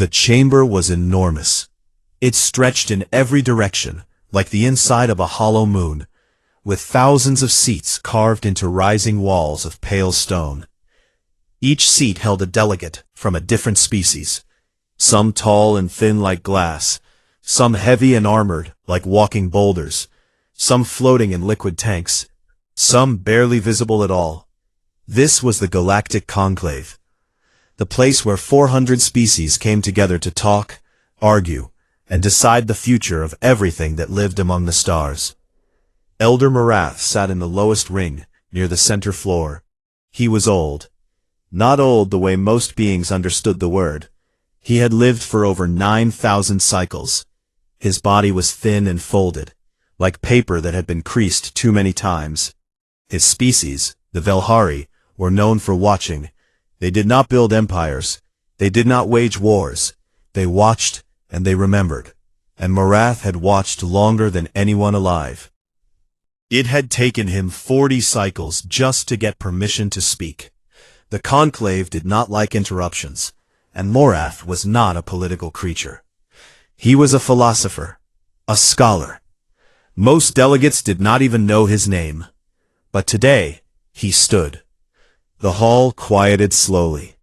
The chamber was enormous. It stretched in every direction, like the inside of a hollow moon, with thousands of seats carved into rising walls of pale stone. Each seat held a delegate from a different species, some tall and thin like glass, some heavy and armored like walking boulders, some floating in liquid tanks, some barely visible at all. This was the Galactic Conclave, the place where 400 species came together to talk, argue, and decide the future of everything that lived among the stars. Elder Morath sat in the lowest ring, near the center floor. He was old. Not old the way most beings understood the word. He had lived for over 9,000 cycles. His body was thin and folded, like paper that had been creased too many times. His species, the Velhari, were known for watching. They did not build empires. They did not wage wars. They watched and they remembered. And Morath had watched longer than anyone alive. It had taken him 40 cycles just to get permission to speak. The Conclave did not like interruptions, and Morath was not a political creature. He was a philosopher, a scholar. Most delegates did not even know his name. But today, he stood. The hall quieted slowly.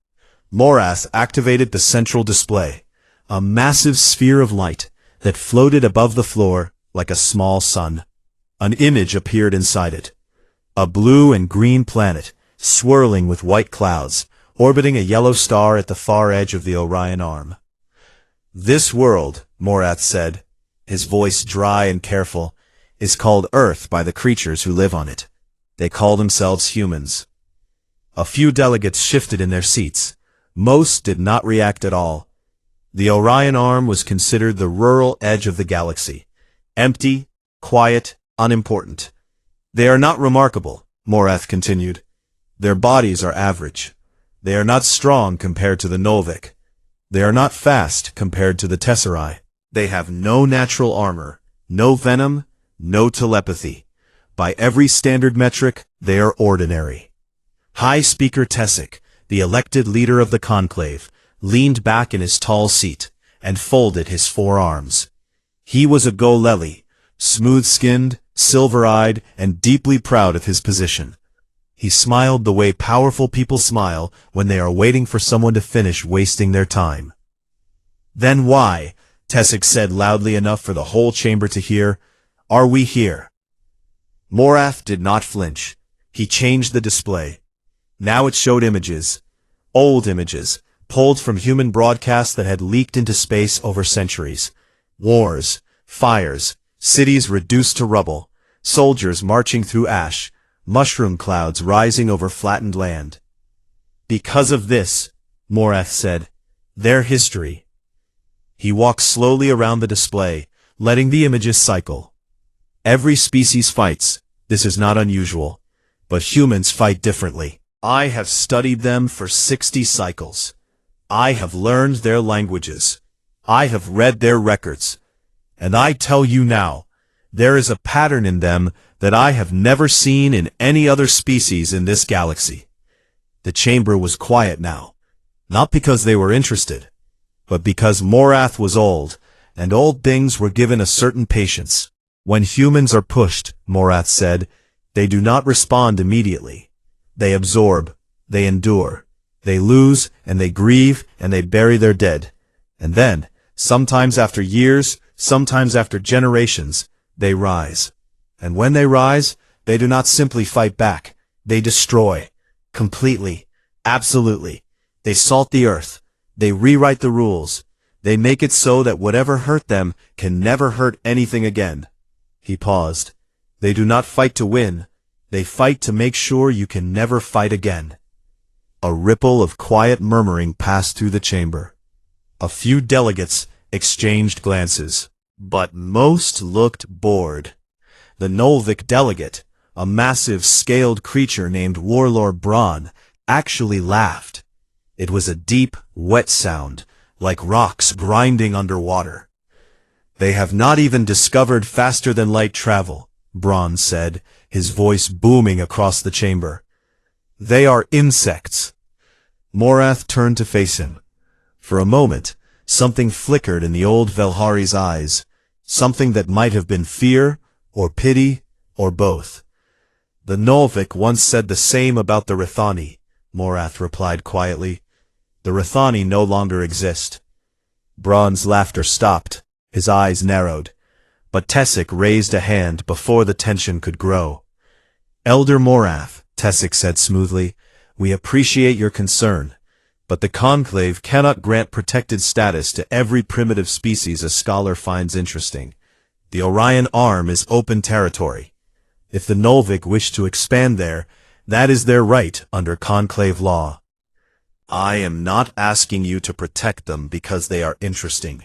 Morath activated the central display, a massive sphere of light that floated above the floor like a small sun. An image appeared inside it. A blue and green planet, swirling with white clouds, orbiting a yellow star at the far edge of the Orion Arm. This world, Morath said, his voice dry and careful, is called Earth by the creatures who live on it. They call themselves humans. A few delegates shifted in their seats. Most did not react at all. The Orion Arm was considered the rural edge of the galaxy. Empty, quiet, unimportant. They are not remarkable, Morath continued. Their bodies are average. They are not strong compared to the Nolvik. They are not fast compared to the Tesserae. They have no natural armor, no venom, no telepathy. By every standard metric, they are ordinary. High Speaker Tessic, the elected leader of the Conclave, leaned back in his tall seat and folded his forearms. He was a Goleli, smooth-skinned, silver-eyed, and deeply proud of his position. He smiled the way powerful people smile when they are waiting for someone to finish wasting their time. "Then why," Tessic said loudly enough for the whole chamber to hear, "are we here?" Morath did not flinch. He changed the display. Now it showed images, old images, pulled from human broadcasts that had leaked into space over centuries. Wars, fires, cities reduced to rubble, soldiers marching through ash, mushroom clouds rising over flattened land. "Because of this," Morath said, "their history." He walked slowly around the display, letting the images cycle. Every species fights. This is not unusual. But humans fight differently. I have studied them for 60 cycles. I have learned their languages. I have read their records. And I tell you now, there is a pattern in them that I have never seen in any other species in this galaxy. The chamber was quiet now, not because they were interested, but because Morath was old, and old things were given a certain patience. When humans are pushed, Morath said, they do not respond immediately. They absorb, they endure, they lose, and they grieve, and they bury their dead. And then, sometimes after years, sometimes after generations, they rise. And when they rise, they do not simply fight back. They destroy. Completely. Absolutely. They salt the earth. They rewrite the rules. They make it so that whatever hurt them can never hurt anything again. He paused. They do not fight to win. They fight to make sure you can never fight again. A ripple of quiet murmuring passed through the chamber. A few delegates exchanged glances, but most looked bored. The Nolvik delegate, a massive scaled creature named Warlord Braun, actually laughed. It was a deep, wet sound, like rocks grinding underwater. "They have not even discovered faster-than-light travel," Braun said, his voice booming across the chamber. "They are insects." Morath turned to face him. For a moment, Something flickered in the old Velhari's eyes, something that might have been fear, or pity, or both. The Nolvik once said the same about the Rithani, Morath replied quietly. The Rithani no longer exist. Braun's laughter stopped, his eyes narrowed, but Tessic raised a hand before the tension could grow. Elder Morath, Tessic said smoothly, we appreciate your concern, but the Conclave cannot grant protected status to every primitive species a scholar finds interesting. The Orion Arm is open territory. If the Nolvik wish to expand there, that is their right under Conclave law. I am not asking you to protect them because they are interesting.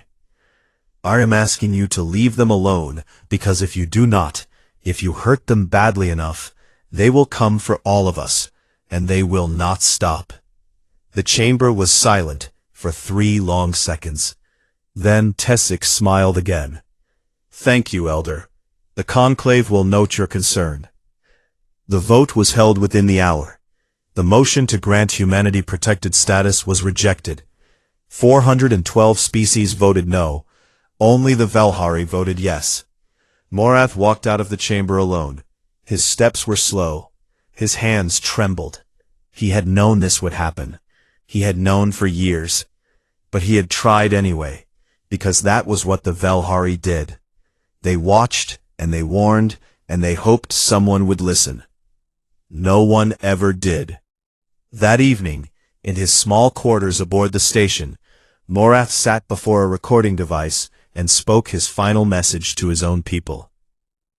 I am asking you to leave them alone because if you do not, if you hurt them badly enough, they will come for all of us, and they will not stop. The chamber was silent for 3 long seconds. Then Tessic smiled again. Thank you, Elder. The Conclave will note your concern. The vote was held within the hour. The motion to grant humanity protected status was rejected. 412 species voted no. Only the Velhari voted yes. Morath walked out of the chamber alone. His steps were slow. His hands trembled. He had known this would happen. He had known for years. But he had tried anyway, because that was what the Velhari did. They watched, and they warned, and they hoped someone would listen. No one ever did. That evening, in his small quarters aboard the station, Morath sat before a recording device and spoke his final message to his own people.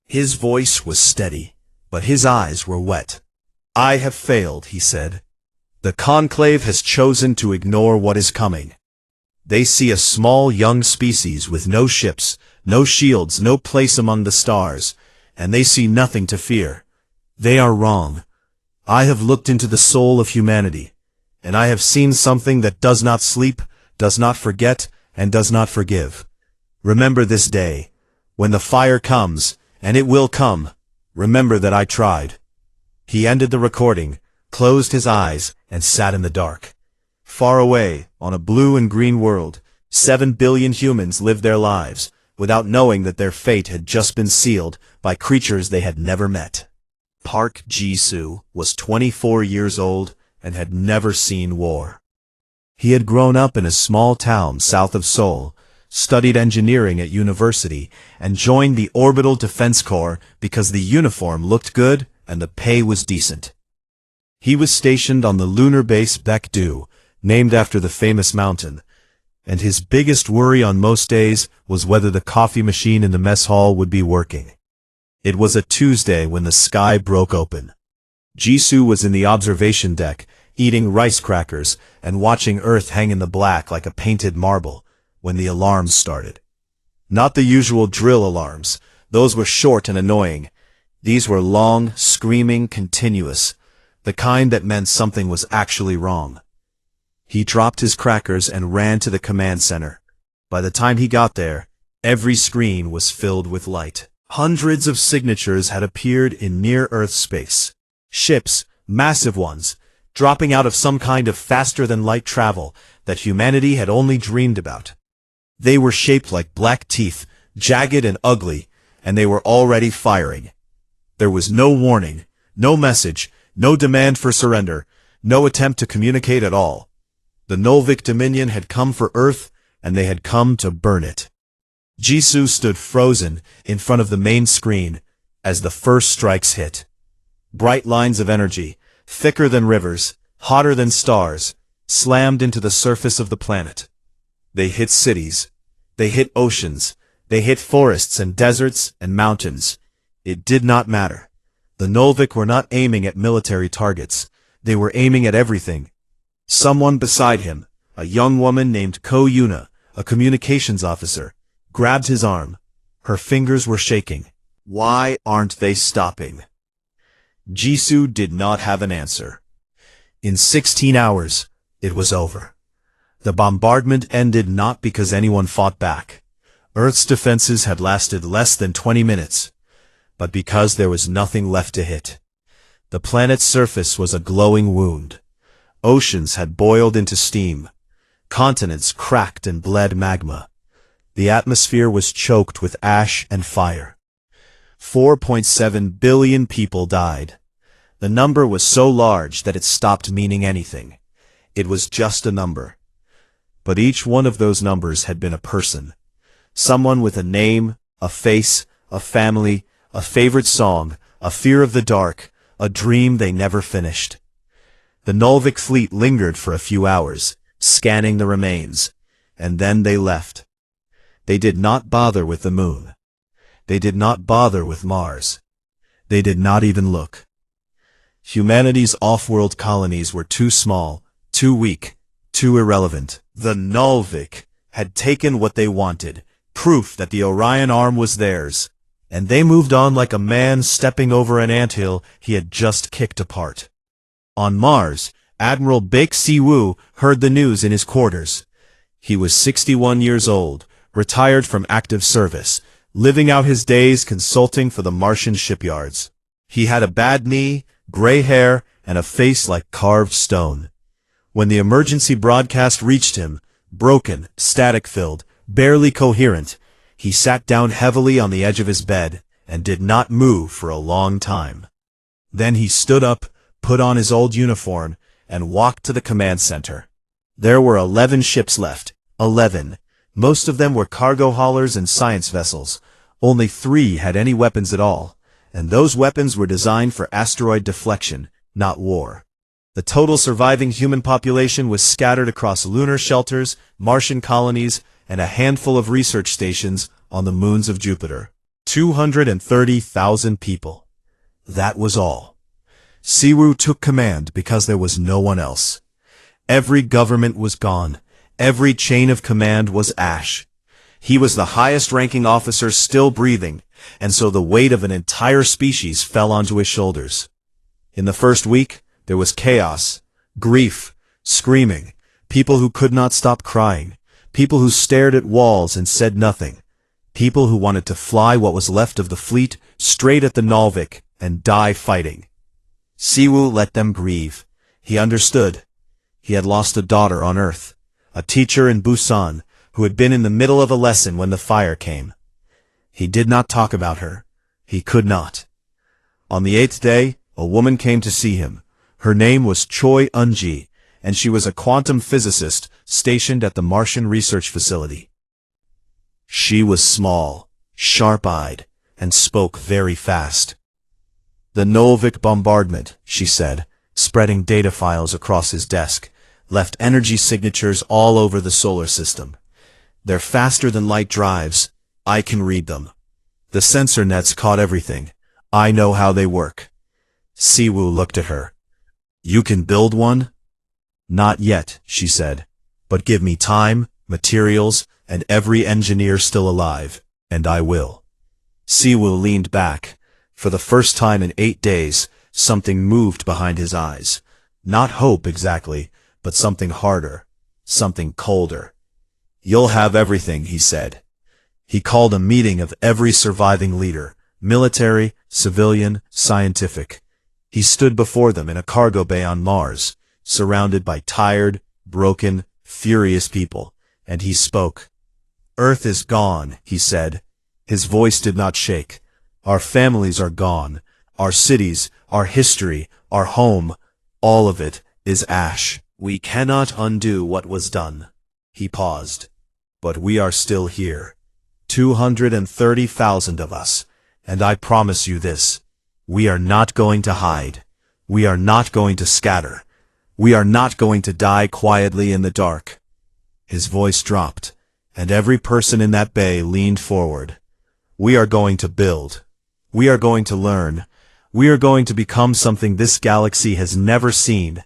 His voice was steady, but his eyes were wet. I have failed, he said. The Conclave has chosen to ignore what is coming. They see a small young species with no ships, no shields, no place among the stars, and they see nothing to fear. They are wrong. I have looked into the soul of humanity, and I have seen something that does not sleep, does not forget, and does not forgive. Remember this day. When the fire comes, and it will come, remember that I tried. He ended the recording, closed his eyes, and sat in the dark. Far away, on a blue and green world, 7 billion humans lived their lives, without knowing that their fate had just been sealed by creatures they had never met. Park Jisoo was 24 years old and had never seen war. He had grown up in a small town south of Seoul, studied engineering at university, and joined the Orbital Defense Corps because the uniform looked good and the pay was decent. He was stationed on the lunar base Baekdu, named after the famous mountain, and his biggest worry on most days was whether the coffee machine in the mess hall would be working. It was a Tuesday when the sky broke open. Jisoo was in the observation deck, eating rice crackers and watching Earth hang in the black like a painted marble, when the alarms started. Not the usual drill alarms. Those were short and annoying. These were long, screaming, continuous, the kind that meant something was actually wrong. He dropped his crackers and ran to the command center. By the time he got there, every screen was filled with light. Hundreds of signatures had appeared in near-Earth space. Ships, massive ones, dropping out of some kind of faster-than-light travel that humanity had only dreamed about. They were shaped like black teeth, jagged and ugly, and they were already firing. There was no warning, no message, no demand for surrender, no attempt to communicate at all. The Nolvik Dominion had come for Earth, and they had come to burn it. Jisoo stood frozen in front of the main screen as the first strikes hit. Bright lines of energy, thicker than rivers, hotter than stars, slammed into the surface of the planet. They hit cities. They hit oceans. They hit forests and deserts and mountains. It did not matter. The Nolvik were not aiming at military targets. They were aiming at everything. Someone beside him, a young woman named Ko Yuna, a communications officer, grabbed his arm. Her fingers were shaking. Why aren't they stopping? Jisoo did not have an answer. In 16 hours, it was over. The bombardment ended not because anyone fought back. Earth's defenses had lasted less than 20 minutes, but because there was nothing left to hit. The planet's surface was a glowing wound. Oceans had boiled into steam. Continents cracked and bled magma. The atmosphere was choked with ash and fire. 4.7 billion people died. The number was so large that it stopped meaning anything. It was just a number. But each one of those numbers had been a person. Someone with a name, a face, a family, a favorite song, a fear of the dark, a dream they never finished. The Nulvik fleet lingered for a few hours, scanning the remains, and then they left. They did not bother with the moon. They did not bother with Mars. They did not even look. Humanity's off-world colonies were too small, too weak, too irrelevant. The Nulvik had taken what they wanted, proof that the Orion arm was theirs, and they moved on like a man stepping over an anthill he had just kicked apart. On Mars, Admiral Baek Si-woo heard the news in his quarters. He was 61 years old, retired from active service, living out his days consulting for the Martian shipyards. He had a bad knee, gray hair, and a face like carved stone. When the emergency broadcast reached him, broken, static-filled, barely coherent, he sat down heavily on the edge of his bed and did not move for a long time. Then he stood up, put on his old uniform, and walked to the command center. There were 11 ships left. 11. Most of them were cargo haulers and science vessels. Only 3 had any weapons at all, and those weapons were designed for asteroid deflection, not war. The total surviving human population was scattered across lunar shelters, Martian colonies, and a handful of research stations on the moons of Jupiter. 230,000 people. That was all. Si-woo took command because there was no one else. Every government was gone. Every chain of command was ash. He was the highest-ranking officer still breathing, and so the weight of an entire species fell onto his shoulders. In the first week, there was chaos, grief, screaming, people who could not stop crying, people who stared at walls and said nothing, people who wanted to fly what was left of the fleet straight at the Nulvik and die fighting. Si-woo let them grieve. He understood. He had lost a daughter on Earth, a teacher in Busan who had been in the middle of a lesson when the fire came. He did not talk about her. He could not. On the 8th day, a woman came to see him. Her name was Choi Eun-ji, and she was a quantum physicist stationed at the Martian research facility. She was small, sharp-eyed, and spoke very fast. The Nulvik bombardment, she said, spreading data files across his desk, left energy signatures all over the solar system. They're faster than light drives. I can read them. The sensor nets caught everything. I know how they work. Si-woo looked at her. You can build one? Not yet, she said. But give me time, materials, and every engineer still alive, and I will. Si-woo leaned back. For the first time in 8 days, something moved behind his eyes. Not hope exactly, but something harder, something colder. You'll have everything, he said. He called a meeting of every surviving leader, military, civilian, scientific. He stood before them in a cargo bay on Mars, surrounded by tired, broken, furious people, and he spoke. Earth is gone, he said. His voice did not shake. Our families are gone. Our cities, our history, our home, all of it is ash. We cannot undo what was done. He paused. But we are still here. 230,000 of us. And I promise you this. We are not going to hide. We are not going to scatter. We are not going to die quietly in the dark. His voice dropped, and every person in that bay leaned forward. We are going to build. We are going to learn. We are going to become something this galaxy has never seen.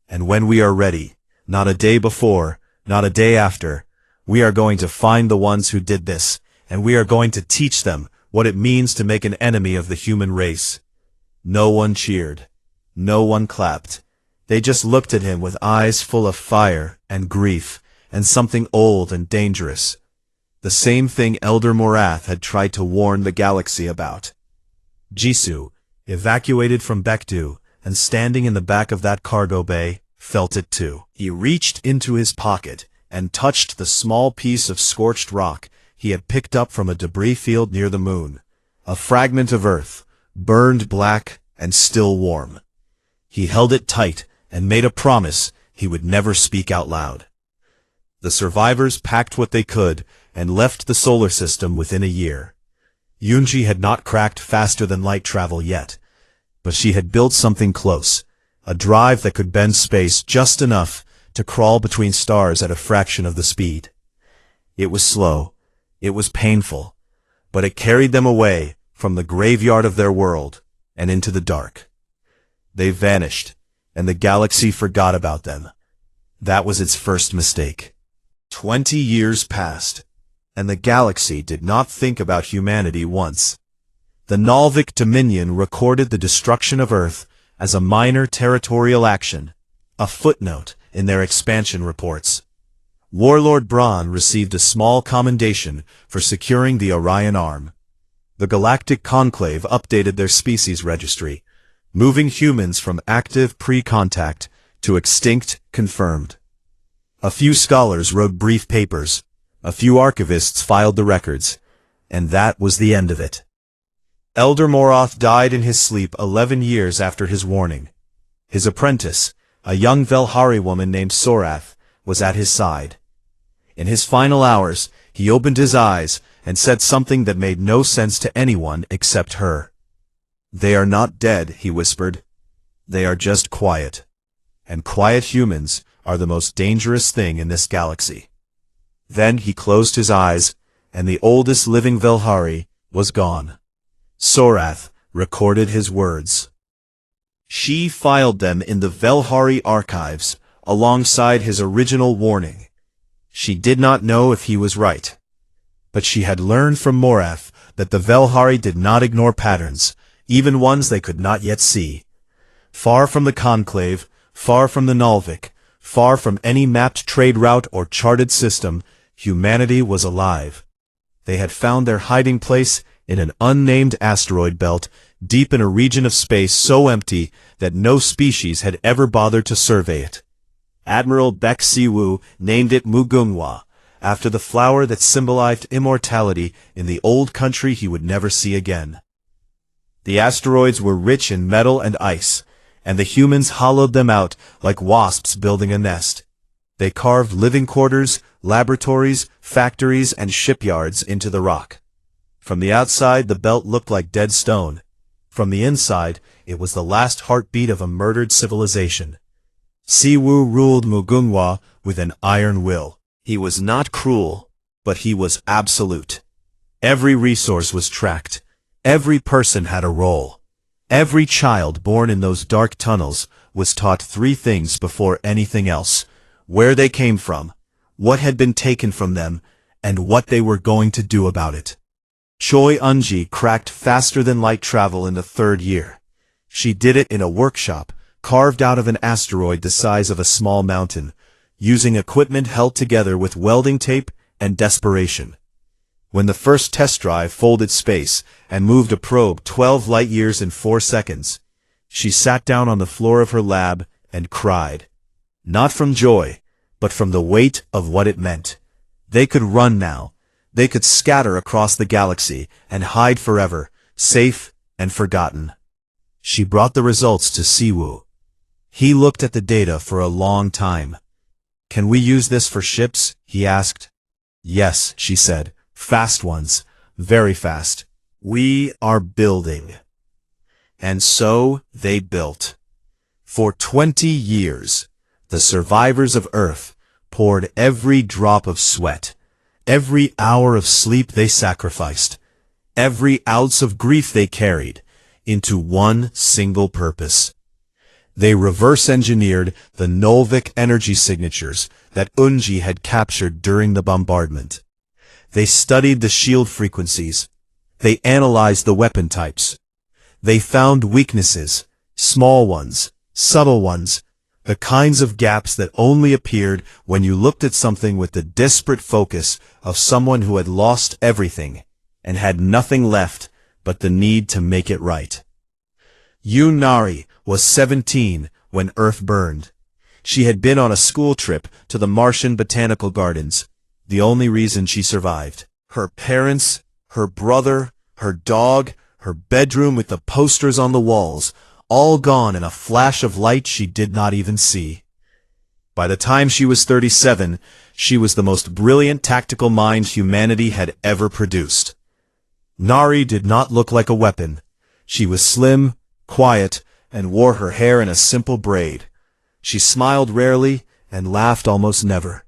And when we are ready, not a day before, not a day after, we are going to find the ones who did this, and we are going to teach them what it means to make an enemy of the human race. No one cheered. No one clapped. They just looked at him with eyes full of fire and grief and something old and dangerous. The same thing Elder Morath had tried to warn the galaxy about. Jisoo, evacuated from Baekdu and standing in the back of that cargo bay, felt it too. He reached into his pocket and touched the small piece of scorched rock he had picked up from a debris field near the moon, a fragment of Earth, burned black and still warm. He held it tight and made a promise he would never speak out loud. The survivors packed what they could and left the solar system within a year. Yunji had not cracked faster-than-light travel yet, but she had built something close, a drive that could bend space just enough to crawl between stars at a fraction of the speed. It was slow, it was painful, but it carried them away from the graveyard of their world and into the dark. They vanished, and the galaxy forgot about them. That was its first mistake. 20 years passed, and the galaxy did not think about humanity once. The Nalvik Dominion recorded the destruction of Earth as a minor territorial action, a footnote in their expansion reports. Warlord Braun received a small commendation for securing the Orion Arm. The Galactic Conclave updated their species registry, moving humans from active pre-contact to extinct confirmed. A few scholars wrote brief papers, a few archivists filed the records, and that was the end of it. Elder Moroth died in his sleep 11 years after his warning. His apprentice, a young Velhari woman named Sorath, was at his side. In his final hours, he opened his eyes and said something that made no sense to anyone except her. "They are not dead," he whispered. "They are just quiet. And quiet humans are the most dangerous thing in this galaxy." Then he closed his eyes, and the oldest living Velhari was gone. Sorath recorded his words. She filed them in the Velhari archives, alongside his original warning. She did not know if he was right. But she had learned from Morath that the Velhari did not ignore patterns, even ones they could not yet see. Far from the Conclave, far from the Nalvik, far from any mapped trade route or charted system, humanity was alive. They had found their hiding place in an unnamed asteroid belt, deep in a region of space so empty that no species had ever bothered to survey it. Admiral Baek Siwoo named it Mugunghwa, after the flower that symbolized immortality in the old country he would never see again. The asteroids were rich in metal and ice, and the humans hollowed them out like wasps building a nest. They carved living quarters, laboratories, factories, and shipyards into the rock. From the outside, the belt looked like dead stone. From the inside, it was the last heartbeat of a murdered civilization. Siwoo ruled Mugunghwa with an iron will. He was not cruel, but he was absolute. Every resource was tracked. Every person had a role. Every child born in those dark tunnels was taught 3 things before anything else: where they came from, what had been taken from them, and what they were going to do about it. Choi Unji cracked faster-than-light travel in the 3rd year. She did it in a workshop, carved out of an asteroid the size of a small mountain, using equipment held together with welding tape and desperation. When the first test drive folded space and moved a probe 12 light-years in 4 seconds, she sat down on the floor of her lab and cried. Not from joy, but from the weight of what it meant. They could run now. They could scatter across the galaxy and hide forever, safe and forgotten. She brought the results to Siwoo. He looked at the data for a long time. "Can we use this for ships?" he asked. "Yes," she said. "Fast ones. Very fast. We are building." And so they built. For 20 years, the survivors of Earth poured every drop of sweat, every hour of sleep they sacrificed, every ounce of grief they carried, into one single purpose. They reverse-engineered the Nolvik energy signatures that Unji had captured during the bombardment. They studied the shield frequencies. They analyzed the weapon types. They found weaknesses, small ones, subtle ones, the kinds of gaps that only appeared when you looked at something with the desperate focus of someone who had lost everything and had nothing left but the need to make it right. Yunari was 17 when Earth burned. She had been on a school trip to the Martian botanical gardens, the only reason she survived. Her parents, her brother, her dog, her bedroom with the posters on the walls, all gone in a flash of light she did not even see. By the time she was 37, she was the most brilliant tactical mind humanity had ever produced. Nari did not look like a weapon. She was slim, quiet, and wore her hair in a simple braid. She smiled rarely and laughed almost never.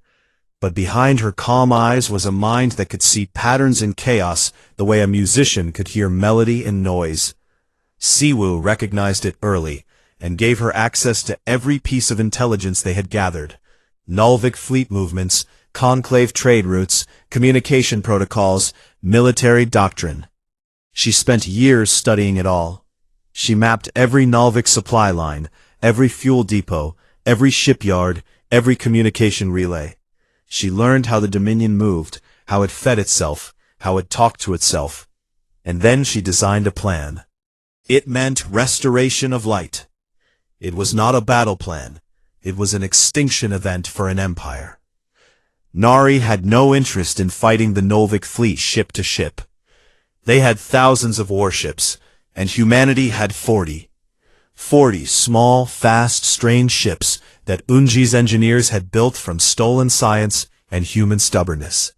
But behind her calm eyes was a mind that could see patterns in chaos the way a musician could hear melody in noise. Siwu recognized it early and gave her access to every piece of intelligence they had gathered. Nulvic fleet movements, conclave trade routes, communication protocols, military doctrine. She spent years studying it all. She mapped every Nulvic supply line, every fuel depot, every shipyard, every communication relay. She learned how the Dominion moved, how it fed itself, how it talked to itself. And then she designed a plan. It meant restoration of light. It was not a battle plan. It was an extinction event for an empire. Nari had no interest in fighting the Nulvic fleet ship to ship. They had thousands of warships, and humanity had 40. 40 small, fast, strange ships that Unji's engineers had built from stolen science and human stubbornness.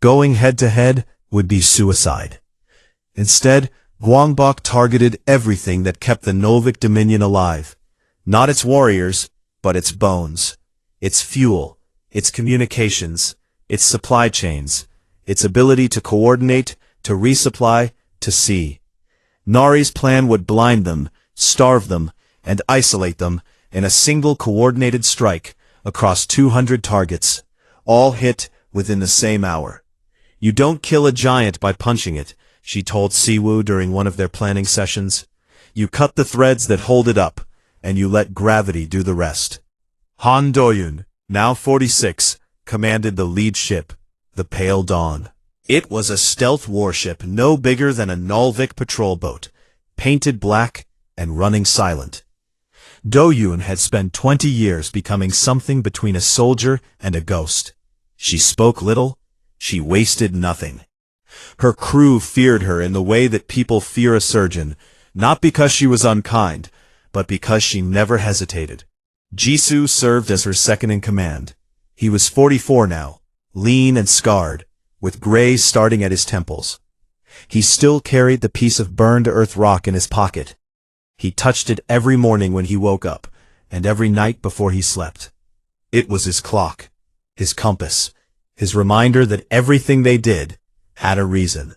Going head-to-head would be suicide. Instead, Guangbok targeted everything that kept the Nulvic Dominion alive. Not its warriors, but its bones, its fuel, its communications, its supply chains, its ability to coordinate, to resupply, to see. Nari's plan would blind them, starve them, and isolate them in a single coordinated strike across 200 targets, all hit within the same hour. You don't kill a giant by punching it, she told Siwu during one of their planning sessions. You cut the threads that hold it up, and you let gravity do the rest. Han Doyun, now 46, commanded the lead ship, the Pale Dawn. It was a stealth warship no bigger than a Nulvic patrol boat, painted black and running silent. Doyun had spent 20 years becoming something between a soldier and a ghost. She spoke little, she wasted nothing. Her crew feared her in the way that people fear a surgeon, not because she was unkind, but because she never hesitated. Jisoo served as her second-in-command. He was 44 now, lean and scarred, with gray starting at his temples. He still carried the piece of burned-to-earth rock in his pocket. He touched it every morning when he woke up, and every night before he slept. It was his clock, his compass, his reminder that everything they did had a reason.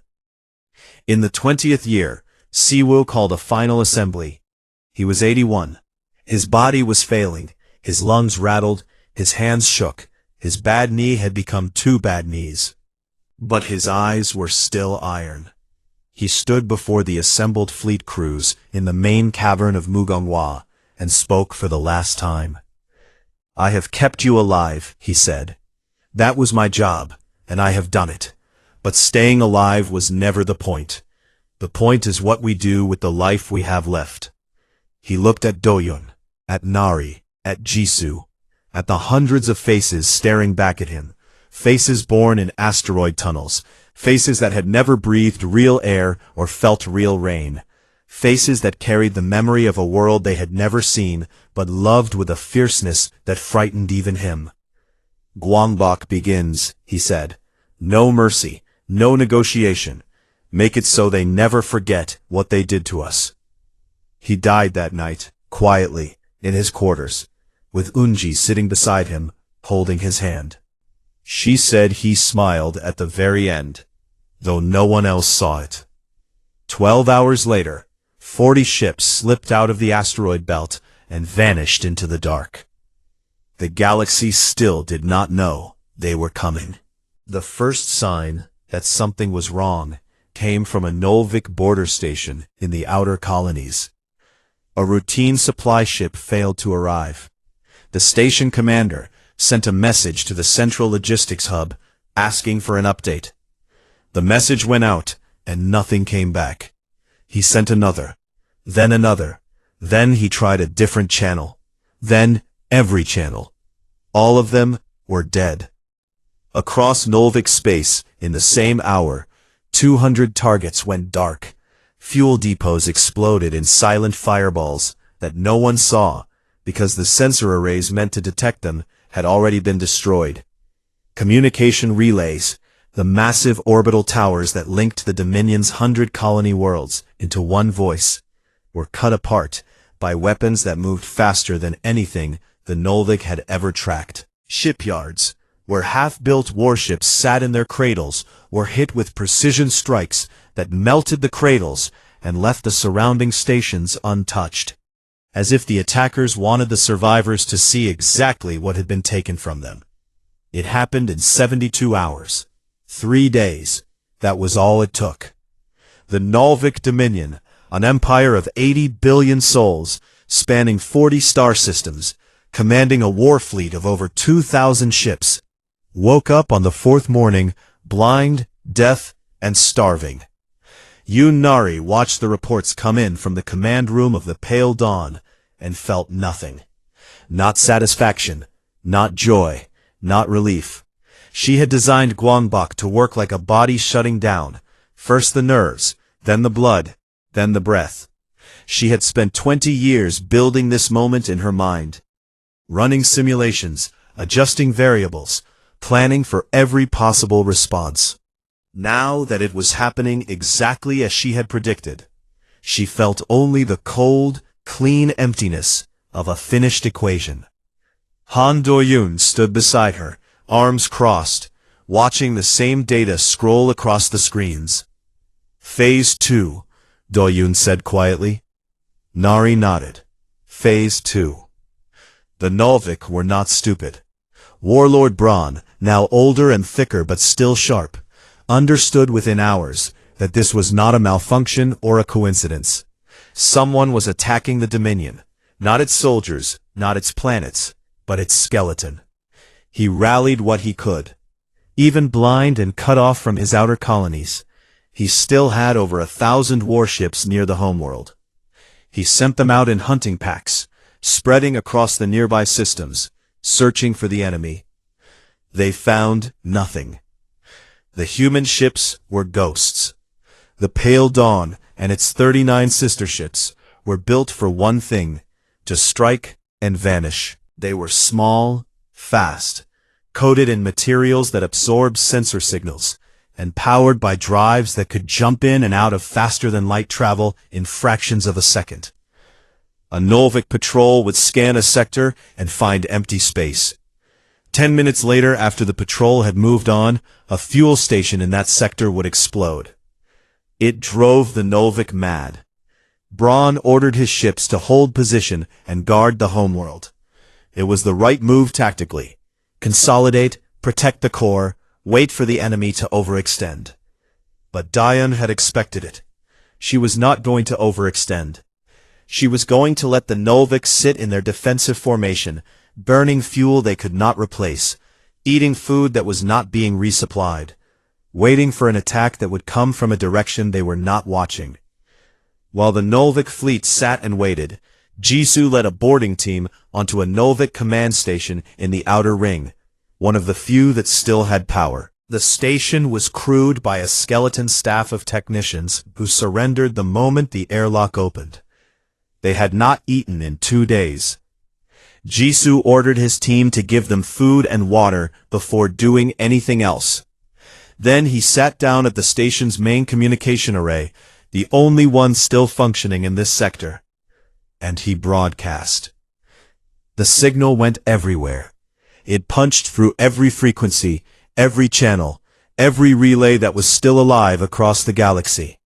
In the 20th year, Siwu called a final assembly. He was 81. His body was failing, his lungs rattled, his hands shook, his bad knee had become 2 bad knees. But his eyes were still iron. He stood before the assembled fleet crews in the main cavern of Mugonghwa and spoke for the last time. I have kept you alive, he said. That was my job, and I have done it. But staying alive was never the point. The point is what we do with the life we have left. He looked at Doyun, at Nari, at Jisoo, at the hundreds of faces staring back at him, faces born in asteroid tunnels, faces that had never breathed real air or felt real rain, faces that carried the memory of a world they had never seen but loved with a fierceness that frightened even him. Guangbok begins, he said. No mercy, no negotiation. Make it so they never forget what they did to us. He died that night, quietly, in his quarters, with Unji sitting beside him, holding his hand. She said he smiled at the very end, though no one else saw it. 12 hours later, 40 ships slipped out of the asteroid belt and vanished into the dark. The galaxy still did not know they were coming. The first sign that something was wrong came from a Nulvic border station in the outer colonies. A routine supply ship failed to arrive. The station commander sent a message to the central logistics hub asking for an update. The message went out, and nothing came back. He sent another, then he tried a different channel. Then Every channel. All of them were dead. Across Nolvik space, in the same hour, 200 targets went dark. Fuel depots exploded in silent fireballs that no one saw because the sensor arrays meant to detect them had already been destroyed. Communication relays, the massive orbital towers that linked the Dominion's 100 colony worlds into one voice, were cut apart by weapons that moved faster than anything the Nolvik had ever tracked. Shipyards, where half-built warships sat in their cradles, were hit with precision strikes that melted the cradles and left the surrounding stations untouched, as if the attackers wanted the survivors to see exactly what had been taken from them. It happened in 72 hours. 3 days. That was all it took. The Nolvik Dominion, an empire of 80 billion souls, spanning 40 star systems, commanding a war fleet of over 2,000 ships, woke up on the fourth morning, blind, deaf, and starving. Nari watched the reports come in from the command room of the Pale Dawn and felt nothing. Not satisfaction, not joy, not relief. She had designed Guangbok to work like a body shutting down, first the nerves, then the blood, then the breath. She had spent 20 years building this moment in her mind, running simulations, adjusting variables, planning for every possible response. Now that it was happening exactly as she had predicted, she felt only the cold, clean emptiness of a finished equation. Han Do-yoon stood beside her, arms crossed, watching the same data scroll across the screens. Phase 2, Do-yoon said quietly. Nari nodded. Phase 2. The Nolvik were not stupid. Warlord Braun, now older and thicker but still sharp, understood within hours that this was not a malfunction or a coincidence. Someone was attacking the Dominion, not its soldiers, not its planets, but its skeleton. He rallied what he could. Even blind and cut off from his outer colonies, he still had over 1,000 warships near the homeworld. He sent them out in hunting packs, spreading across the nearby systems, searching for the enemy. They found nothing. The human ships were ghosts. The Pale Dawn and its 39 sister ships were built for one thing, to strike and vanish. They were small, fast, coated in materials that absorbed sensor signals, and powered by drives that could jump in and out of faster-than-light travel in fractions of a second. A Nolvik patrol would scan a sector and find empty space. 10 minutes later, after the patrol had moved on, a fuel station in that sector would explode. It drove the Nolvik mad. Braun ordered his ships to hold position and guard the homeworld. It was the right move tactically. Consolidate, protect the core, wait for the enemy to overextend. But Diane had expected it. She was not going to overextend. She was going to let the Nolvik sit in their defensive formation, burning fuel they could not replace, eating food that was not being resupplied, waiting for an attack that would come from a direction they were not watching. While the Nolvik fleet sat and waited, Jisoo led a boarding team onto a Nolvik command station in the outer ring, one of the few that still had power. The station was crewed by a skeleton staff of technicians who surrendered the moment the airlock opened. They had not eaten in 2 days. Jisoo ordered his team to give them food and water before doing anything else. Then he sat down at the station's main communication array, the only one still functioning in this sector. And he broadcast. The signal went everywhere. It punched through every frequency, every channel, every relay that was still alive across the galaxy.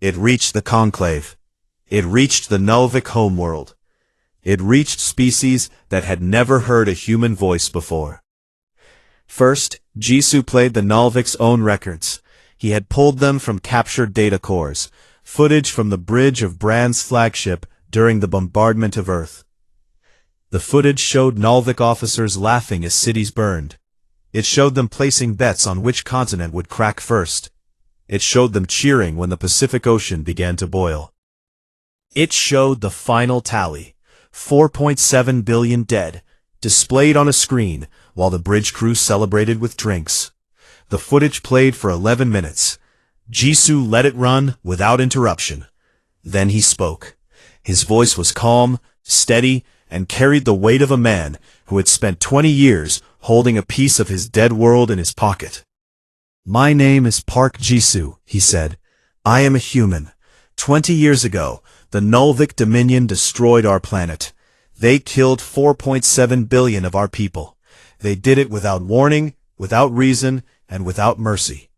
It reached the Conclave. It reached the Nolvik homeworld. It reached species that had never heard a human voice before. First, Jisoo played the Nolvik's own records. He had pulled them from captured data cores, footage from the bridge of Brand's flagship during the bombardment of Earth. The footage showed Nolvik officers laughing as cities burned. It showed them placing bets on which continent would crack first. It showed them cheering when the Pacific Ocean began to boil. It showed the final tally. 4.7 billion dead, displayed on a screen while the bridge crew celebrated with drinks. The footage played for 11 minutes. Jisoo let it run without interruption. Then he spoke. His voice was calm, steady, and carried the weight of a man who had spent 20 years holding a piece of his dead world in his pocket. "My name is Park Jisoo," he said. "I am a human. 20 years ago, the Nulvik Dominion destroyed our planet. They killed 4.7 billion of our people. They did it without warning, without reason, and without mercy.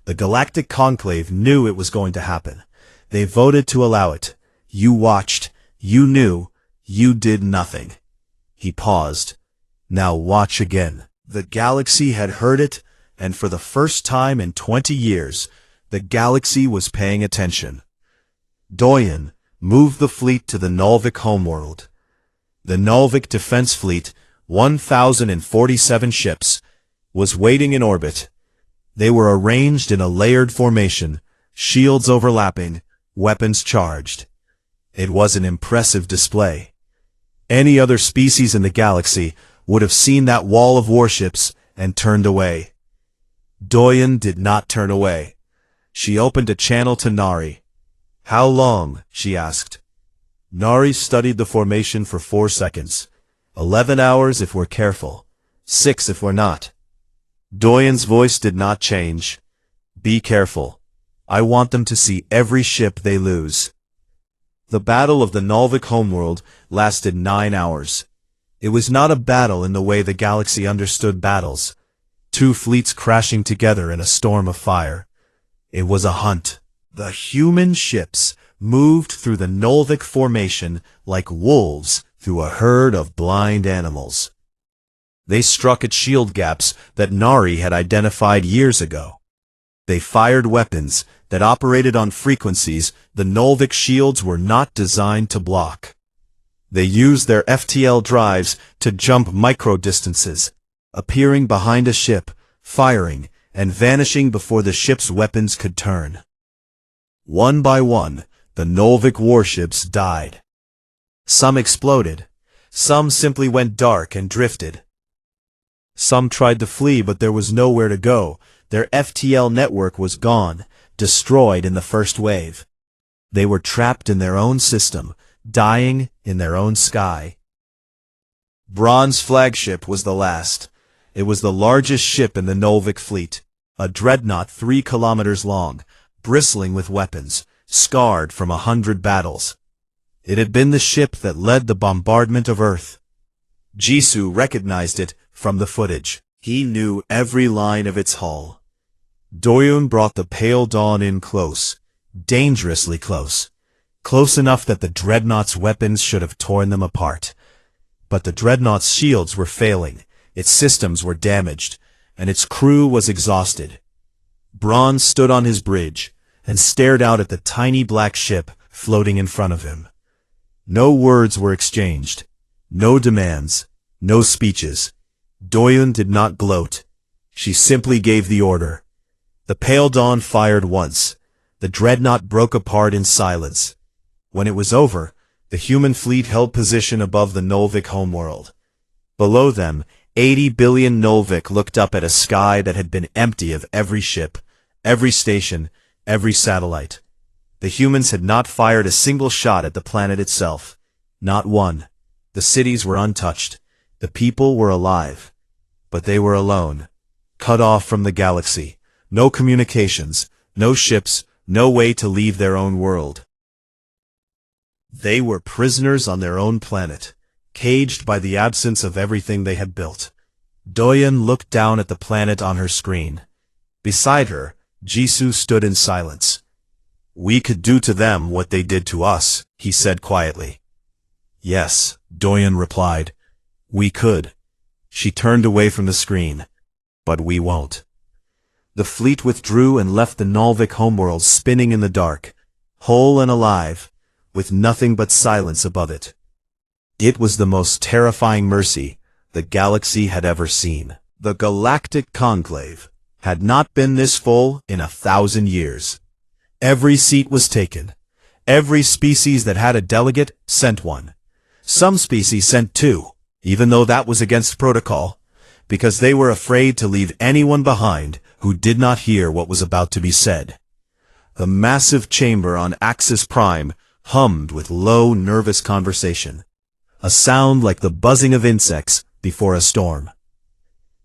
The Galactic Conclave knew it was going to happen. They voted to allow it. You watched. You knew. You did nothing." He paused. "Now watch again." The galaxy had heard it, and for the first time in 20 years, the galaxy was paying attention. Doyen moved the fleet to the Nulvik homeworld. The Nulvik Defense Fleet, 1,047 ships, was waiting in orbit. They were arranged in a layered formation, shields overlapping, weapons charged. It was an impressive display. Any other species in the galaxy would have seen that wall of warships and turned away. Doyen did not turn away. She opened a channel to Nari. "How long?" she asked. Nari studied the formation for 4 seconds. 11 hours if we're careful. 6 if we're not. Doyen's voice did not change. "Be careful. I want them to see every ship they lose." The battle of the Nulvik homeworld lasted 9 hours. It was not a battle in the way the galaxy understood battles. 2 fleets crashing together in a storm of fire. It was a hunt. The human ships moved through the Nulvik formation like wolves through a herd of blind animals. They struck at shield gaps that Nari had identified years ago. They fired weapons that operated on frequencies the Nulvik shields were not designed to block. They used their FTL drives to jump micro-distances, appearing behind a ship, firing, and vanishing before the ship's weapons could turn. One by one, the Nulvik warships died. Some exploded. Some simply went dark and drifted. Some tried to flee, but there was nowhere to go. Their FTL network was gone, destroyed in the first wave. They were trapped in their own system, dying in their own sky. Bronze flagship was the last. It was the largest ship in the Nulvik fleet, a dreadnought 3 kilometers long, bristling with weapons, scarred from 100 battles. It had been the ship that led the bombardment of Earth. Jisoo recognized it from the footage. He knew every line of its hull. Doyen brought the pale dawn in close, dangerously close, close enough that the dreadnought's weapons should have torn them apart. But the dreadnought's shields were failing, its systems were damaged, and its crew was exhausted. Braun stood on his bridge and stared out at the tiny black ship floating in front of him. No words were exchanged, no demands, no speeches. Doyen did not gloat. She simply gave the order. The pale dawn fired once. The dreadnought broke apart in silence. When it was over, the human fleet held position above the Nulvik homeworld. Below them, 80 billion Nulvik looked up at a sky that had been empty of every ship, every station, every satellite. The humans had not fired a single shot at the planet itself. Not one. The cities were untouched. The people were alive. But they were alone, cut off from the galaxy. No communications, no ships, no way to leave their own world. They were prisoners on their own planet, caged by the absence of everything they had built. Doyen looked down at the planet on her screen. Beside her, Jisoo stood in silence. "We could do to them what they did to us," he said quietly. "Yes," Doyen replied. "We could." She turned away from the screen. "But we won't." The fleet withdrew and left the Nulvik homeworld spinning in the dark, whole and alive, with nothing but silence above it. It was the most terrifying mercy the galaxy had ever seen. The Galactic Conclave had not been this full in 1,000 years. Every seat was taken. Every species that had a delegate sent one. Some species sent 2, even though that was against protocol, because they were afraid to leave anyone behind who did not hear what was about to be said. The massive chamber on Axis Prime hummed with low, nervous conversation, a sound like the buzzing of insects before a storm.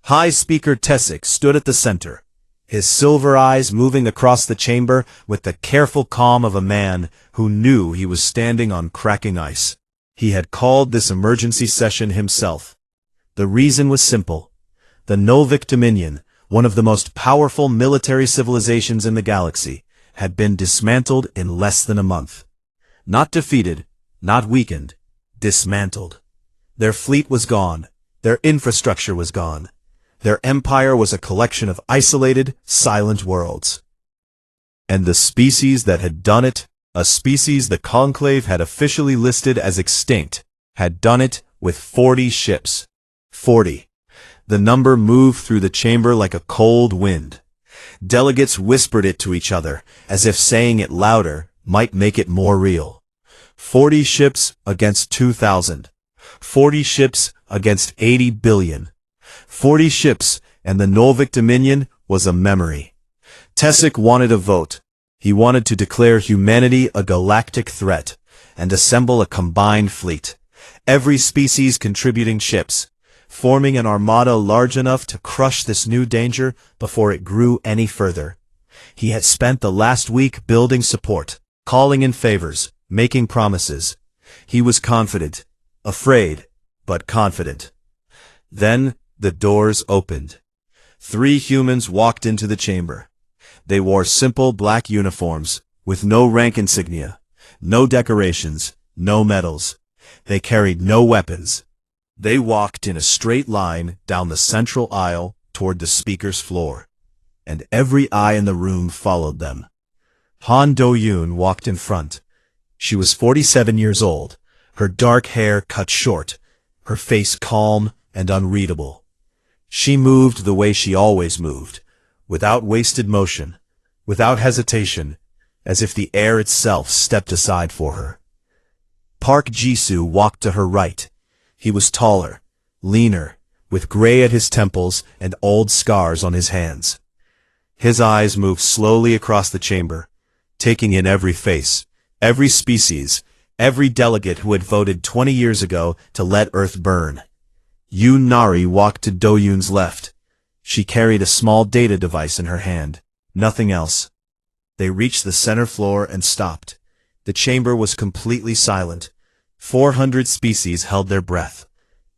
High Speaker Tessic stood at the center, his silver eyes moving across the chamber with the careful calm of a man who knew he was standing on cracking ice. He had called this emergency session himself. The reason was simple. The Nulvik Dominion, one of the most powerful military civilizations in the galaxy, had been dismantled in less than a month. Not defeated, not weakened, dismantled. Their fleet was gone, their infrastructure was gone. Their empire was a collection of isolated, silent worlds. And the species that had done it, a species the Conclave had officially listed as extinct, had done it with 40 ships. 40. The number moved through the chamber like a cold wind. Delegates whispered it to each other, as if saying it louder might make it more real. 40 ships against 2,000. 40 ships against 80 billion. 40 ships, and the Nulvik Dominion was a memory. Tessic wanted a vote. He wanted to declare humanity a galactic threat, and assemble a combined fleet. Every species contributing ships, forming an armada large enough to crush this new danger before it grew any further. He had spent the last week building support, calling in favors, making promises. He was confident, afraid, but confident. Then the doors opened. 3 humans walked into the chamber. They wore simple black uniforms, with no rank insignia, no decorations, no medals. They carried no weapons. They walked in a straight line down the central aisle toward the speaker's floor, and every eye in the room followed them. Han Do-yoon walked in front. She was 47 years old, her dark hair cut short, her face calm and unreadable. She moved the way she always moved, without wasted motion, without hesitation, as if the air itself stepped aside for her. Park Jisoo walked to her right. He was taller, leaner, with gray at his temples and old scars on his hands. His eyes moved slowly across the chamber, taking in every face, every species, every delegate who had voted 20 years ago to let Earth burn. Yoon Nari walked to Do-yoon's left. She carried a small data device in her hand, nothing else. They reached the center floor and stopped. The chamber was completely silent. 400 species held their breath.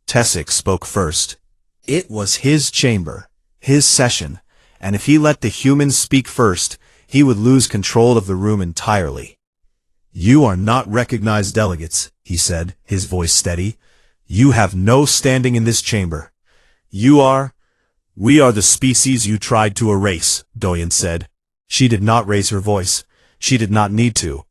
Tessic spoke first. It was his chamber, his session, and if he let the humans speak first, he would lose control of the room entirely. "You are not recognized delegates," he said, his voice steady. "You have no standing in this chamber. We are the species you tried to erase," Do-yoon said. She did not raise her voice. She did not need to.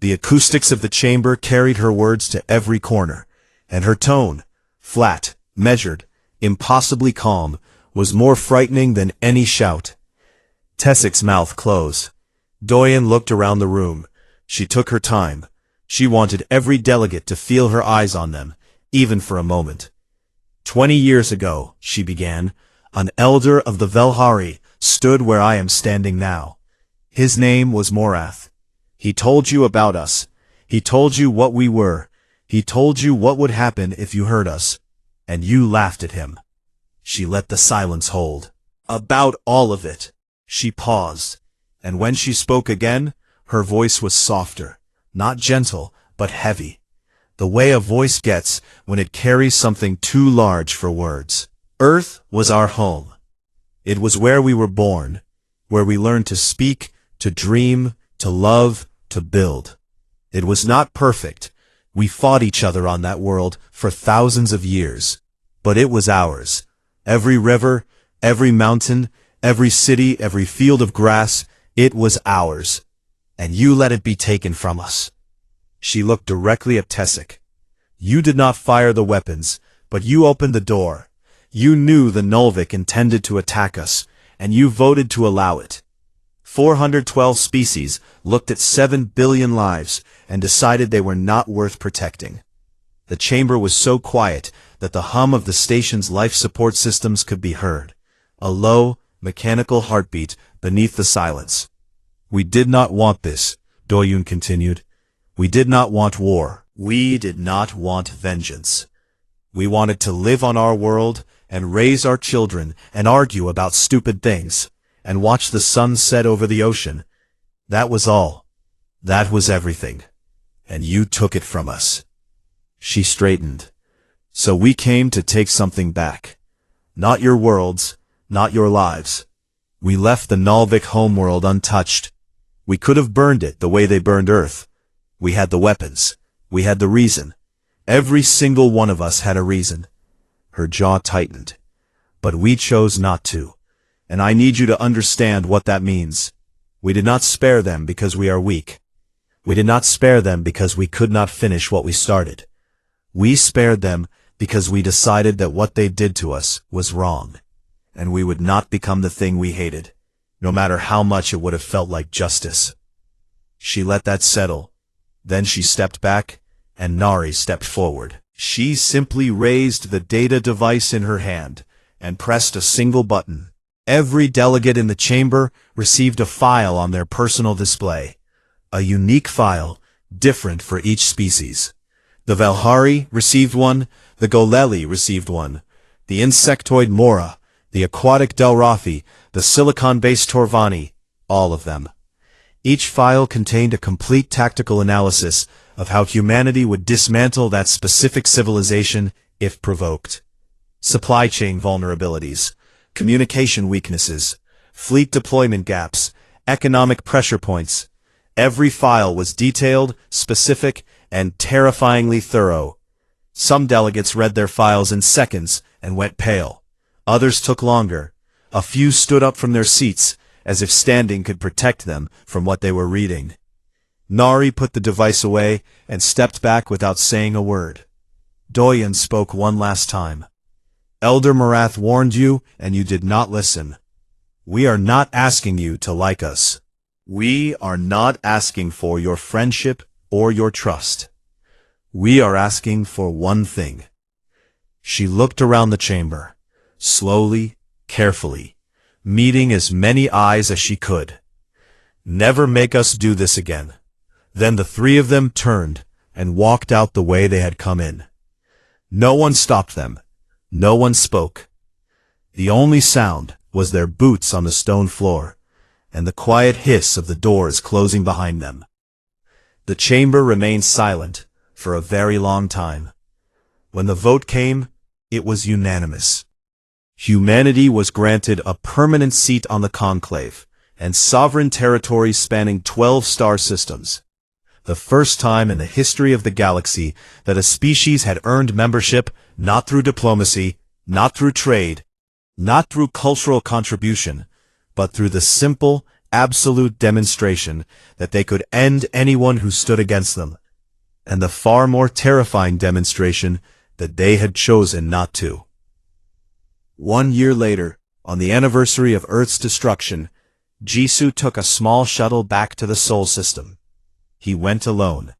The acoustics of the chamber carried her words to every corner, and her tone, flat, measured, impossibly calm, was more frightening than any shout. Tessic's mouth closed. Do-yoon looked around the room. She took her time. She wanted every delegate to feel her eyes on them, even for a moment. 20 years ago, she began, an elder of the Velhari stood where I am standing now. His name was Morath. He told you about us. He told you what we were. He told you what would happen if you heard us. And you laughed at him. She let the silence hold. About all of it. She paused. And when she spoke again, her voice was softer, not gentle, but heavy. The way a voice gets when it carries something too large for words. Earth was our home. It was where we were born, where we learned to speak, to dream, to love, to build. It was not perfect. We fought each other on that world for thousands of years. But it was ours. Every river, every mountain, every city, every field of grass, it was ours. And you let it be taken from us. She looked directly at Tessic. You did not fire the weapons, but you opened the door. You knew the Nulvik intended to attack us, and you voted to allow it. 412 species looked at 7 billion lives and decided they were not worth protecting. The chamber was so quiet that the hum of the station's life support systems could be heard, a low, mechanical heartbeat beneath the silence. "We did not want this," Doyun continued. "We did not want war. We did not want vengeance. We wanted to live on our world and raise our children and argue about stupid things and watch the sun set over the ocean. That was all. That was everything. And you took it from us." She straightened. "So we came to take something back. Not your worlds, not your lives. We left the Nulvik homeworld untouched. We could have burned it the way they burned Earth. We had the weapons. We had the reason. Every single one of us had a reason." Her jaw tightened. "But we chose not to. And I need you to understand what that means. We did not spare them because we are weak. We did not spare them because we could not finish what we started. We spared them because we decided that what they did to us was wrong, and we would not become the thing we hated, no matter how much it would have felt like justice." She let that settle. Then she stepped back, and Nari stepped forward. She simply raised the data device in her hand and pressed a single button. Every delegate in the chamber received a file on their personal display. A unique file, different for each species. The Velhari received one, the Goleli received one, the insectoid Mora, the aquatic Delrathi, the silicon-based Torvani, all of them. Each file contained a complete tactical analysis of how humanity would dismantle that specific civilization if provoked. Supply chain vulnerabilities, communication weaknesses, fleet deployment gaps, economic pressure points. Every file was detailed, specific, and terrifyingly thorough. Some delegates read their files in seconds and went pale. Others took longer. A few stood up from their seats, as if standing could protect them from what they were reading. Nari put the device away and stepped back without saying a word. Doyen spoke one last time. "Elder Marath warned you, and you did not listen. We are not asking you to like us. We are not asking for your friendship or your trust. We are asking for one thing." She looked around the chamber, slowly, carefully, meeting as many eyes as she could. "Never make us do this again." Then the three of them turned and walked out the way they had come in. No one stopped them. No one spoke. The only sound was their boots on the stone floor, and the quiet hiss of the doors closing behind them. The chamber remained silent for a very long time. When the vote came, it was unanimous. Humanity was granted a permanent seat on the conclave, and sovereign territories spanning 12 star systems. The first time in the history of the galaxy that a species had earned membership not through diplomacy, not through trade, not through cultural contribution, but through the simple, absolute demonstration that they could end anyone who stood against them, and the far more terrifying demonstration that they had chosen not to. 1 year later, on the anniversary of Earth's destruction, Jisoo took a small shuttle back to the Sol system. He went alone.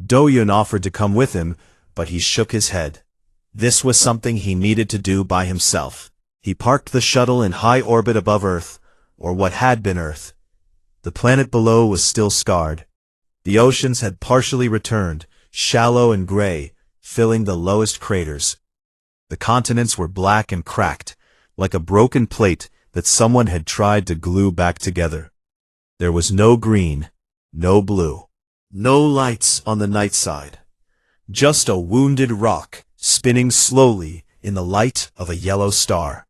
Doyun offered to come with him, but he shook his head. This was something he needed to do by himself. He parked the shuttle in high orbit above Earth, or what had been Earth. The planet below was still scarred. The oceans had partially returned, shallow and gray, filling the lowest craters. The continents were black and cracked, like a broken plate that someone had tried to glue back together. There was no green, no blue, no lights on the night side. Just a wounded rock spinning slowly in the light of a yellow star.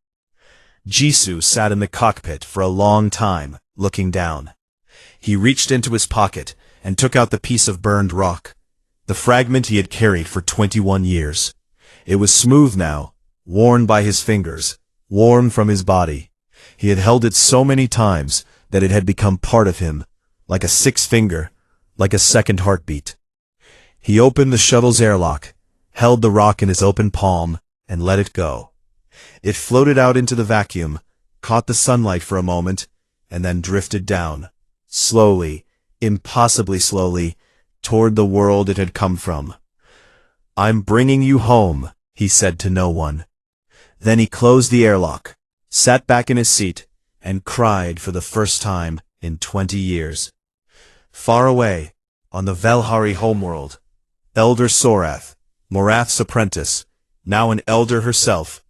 Jisoo sat in the cockpit for a long time, looking down. He reached into his pocket and took out the piece of burned rock, the fragment he had carried for 21 years. It was smooth now, worn by his fingers, warm from his body. He had held it so many times that it had become part of him, like a sixth finger, like a second heartbeat. He opened the shuttle's airlock, held the rock in his open palm, and let it go. It floated out into the vacuum, caught the sunlight for a moment, and then drifted down, slowly, impossibly slowly, toward the world it had come from. I'm bringing you home, he said to no one. Then he closed the airlock, sat back in his seat, and cried for the first time in 20 years. Far away, on the Velhari homeworld, Elder Sorath, Morath's apprentice, now an elder herself,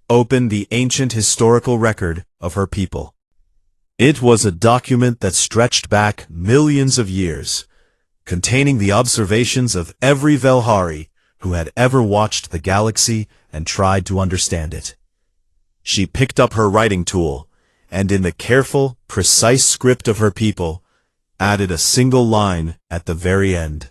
opened the ancient historical record of her people. It was a document that stretched back millions of years, containing the observations of every Velhari who had ever watched the galaxy and tried to understand it. She picked up her writing tool, and in the careful, precise script of her people, added a single line at the very end.